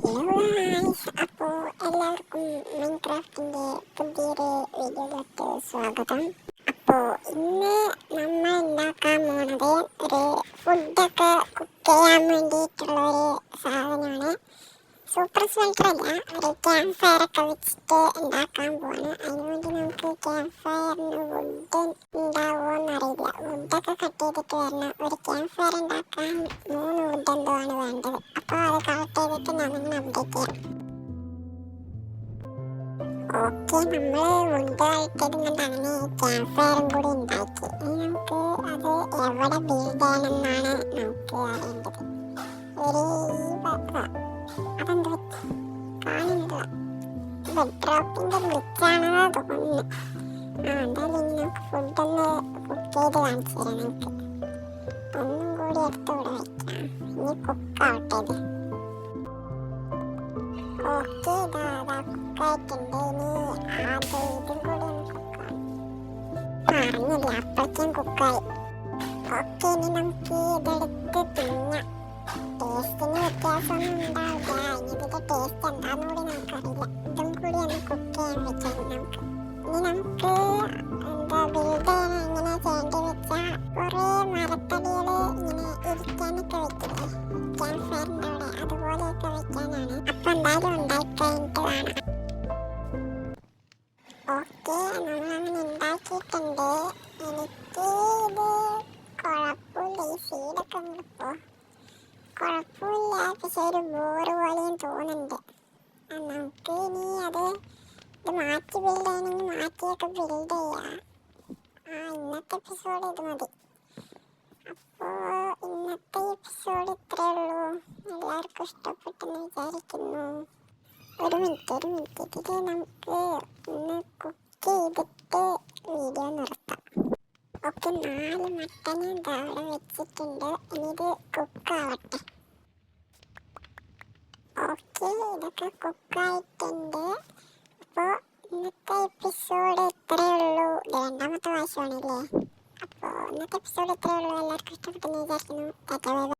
Hello guys, അപ്പോൾ എല്ലാവർക്കും മൈൻക്രാഫ്റ്റിൻ്റെ പുതിയൊരു വീഡിയോയിലേക്ക് സ്വാഗതം. അപ്പോൾ ഇന്ന് നമ്മൾ ഉണ്ടാക്കാൻ പോണത് ഒരു ഫുഡൊക്കെ കുക്ക് ചെയ്യാൻ വേണ്ടിയിട്ടുള്ളൊരു സാധനമാണ്. സൂപ്പർ സ്മെൽറ്റർ അല്ല, ഒരു ക്യാമ്പ് ഫയറൊക്കെ വെച്ചിട്ട് ഉണ്ടാക്കാൻ പോവാണ്. അതിനുവേണ്ടി നമുക്ക് ക്യാമ്പ് ഫയറിന് വുഡ് ഉണ്ടാവുമോയെന്നറിയില്ല. വുഡൊക്കെ കട്ട് ചെയ്തിട്ട് വരണം. ഒരു ക്യാമ്പ് ഫയർ ഉണ്ടാക്കാൻ 3 വുഡ് എന്തോ ആണ് വേണ്ടത്. അപ്പോൾ അത് കളക്ട് ചെയ്തിട്ട് നമ്മൾ അപ്ഡേറ്റ് ചെയ്യാം. ഓക്കെ, നമ്മൾ വുഡ് കളക്ട് ചെയ്തുകൊണ്ട് അങ്ങനെ ക്യാമ്പ് ഫയറും കൂടി ഉണ്ടാക്കി. ഇനി നമുക്ക് അത് എവിടെ ബിൽഡ് ചെയ്യണമെന്നാണ് നമുക്ക് അറിയേണ്ടത്. ഒരു അതെന്ത് കാണുന്നില്ല, ബെഡ് ഡ്രോപ്പിൻ്റെ ബ്ലിച്ചാണെന്ന് തോന്നുന്നു. എന്തായാലും ഇനി നമുക്ക് ഫുഡൊന്ന് കുക്ക് ചെയ്ത് കാണിച്ചു തരാം. നമുക്ക് ഒന്നും കൂടി എടുത്ത് ഇവിടെ വയ്ക്കാം. ഇനി കുക്കാവട്ടെ ഇത്. ഓക്കെ, ഇതാ കുക്കായിട്ടുണ്ട്. ഇനി ആദ്യം ഇതും കൂടി ഒന്ന് കുക്കാവും. അറിഞ്ഞില്ല, അപ്പോഴേക്കും കുക്കായി. ഓക്കെ, ഇനി നമുക്ക് ഇതെടുത്ത് തിന്നാം. ടേസ്റ്റിന് വ്യത്യാസമൊന്നും ഉണ്ടാവില്ല. ഇനി ഇതിൻ്റെ ടേസ്റ്റ് എന്താണെന്ന് കൂടി നമുക്കറിയില്ല. ഇതും കൂടി ഒന്ന് കുക്ക് ചെയ്യാൻ വെച്ചാൽ നമുക്ക് ഇനി നമുക്ക് എന്താ ബിൽഡ് ചെയ്യാൻ എങ്ങനെ ചെയ്യേണ്ടി വെച്ചാൽ കുറേ മരത്തടികൾ ഇങ്ങനെ ഇരിക്കാനൊക്കെ വെക്കില്ലേ, ക്യാമ്പ് ഫയറിൻ്റെ അവിടെ, അതുപോലെയൊക്കെ വെക്കാനാണ്. അപ്പം എന്തായാലും ഉണ്ടായിക്കഴിഞ്ഞിട്ട് കാണാം. ഓക്കെ, നമ്മളങ്ങനെ ഉണ്ടാക്കിയിട്ടുണ്ട്. എനിക്ക് ഇത് കുഴപ്പമില്ല. ഈ സീഡൊക്കെ ഉണ്ടിപ്പോൾ കുഴപ്പമില്ല, പക്ഷെ ഒരു ബോറ് പോലെയും തോന്നുന്നുണ്ട്. നമുക്ക് ഇനി ഇത് മാറ്റി ബിൽഡ് ചെയ്യണമെങ്കിൽ മാറ്റിയൊക്കെ ബിൽഡ് ചെയ്യാം. ഇന്നത്തെ എപ്പിസോഡ് ഇത് മതി. അപ്പോൾ ഇന്നത്തെ എപ്പിസോഡ് ഇത്രയേ ഉള്ളൂ. എല്ലാവർക്കും ഇഷ്ടപ്പെട്ടെന്ന് വിചാരിക്കുന്നു. ഒരു മിനിറ്റ് ഇതിൽ നമുക്ക് ഒന്ന് കുക്ക് ചെയ്തിട്ട് വീഡിയോ നിർത്താം. ഓക്കെ, 4 മട്ടന് അവിടെ വെച്ചിട്ടുണ്ട്. ഇനി ഇത് കുക്കാവട്ടെ. ഓക്കെ, ഇതൊക്കെ കുക്കായിട്ടുണ്ട്. അപ്പോൾ ഇന്നത്തെ എപ്പിസോഡ് ഇത്രയേ ഉള്ളൂ. ഇത് 2ാമത്തെ പ്രാവശ്യമാണല്ലേ. അപ്പോൾ ഇന്നത്തെ എപ്പിസോഡ് ഇത്രയേ ഉള്ളൂ. എല്ലാവർക്കും ഇഷ്ടപ്പെട്ടെന്ന് വിചാരിക്കുന്നു.